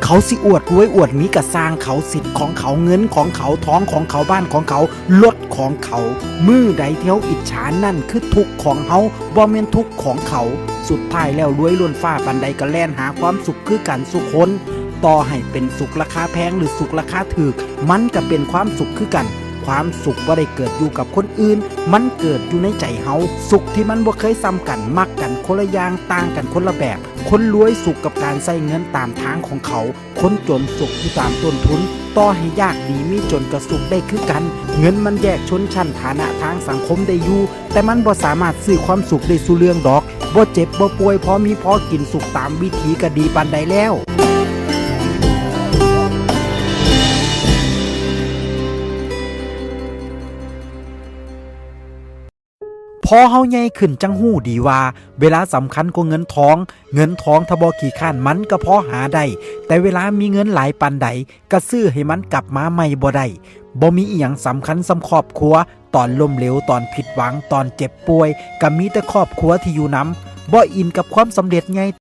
เขาสิอวดรวยอวดมีกระสร้างเขาสิทธิ์ของเขาเงินของเขาท้องของเขาบ้านของเขารถของเขามือใดเที่ยวอิจฉานั่นคือทุกข์ของเฮาบ่แม่นทุกข์ของเขาสุดท้ายแล้วรวยล้นฟ้าปานใดก็แล่นหาความสุขคือกันสุคนต่อให้เป็นสุขราคาแพงหรือสุขราคาถูกมันก็เป็นความสุขคือกันความสุขบ่ได้เกิดอยู่กับคนอื่นมันเกิดอยู่ในใจเฮาสุขที่มันบ่เคยซ้ำกันมักกันคนละอย่างต่างกันคนละแบบคนรวยสุขกับการใช้เงินตามทางของเขาคนจนสุขอยู่ตามต้นทุนต่อให้ยากดีมีจนก็สุขได้คือกันเงินมันแยกชนชั้นฐานะทางสังคมได้อยู่แต่มันบ่สามารถซื้อความสุขได้สู่เรื่องดอกบ่เจ็บบ่ป่วยพอมีพอกินสุขตามวิถีก็ดีปานใดแล้วพอเฮาใหญ่ขึ้นจังหู้ดีว่าเวลาสำคัญกว่าเงินทองถ้าบ่ขี้ข้านมันก็พอหาได้แต่เวลามีเงินหลายปานใดก็ซื้อให้มันกลับมาใหม่บ่ได้บ่มีอีหยังสำคัญสำครอบครัวตอนล้มเหลวตอนผิดหวังตอนเจ็บป่วยก็มีแต่ครอบครัวที่อยู่นำบ่อินกับความสำเร็จใหญ่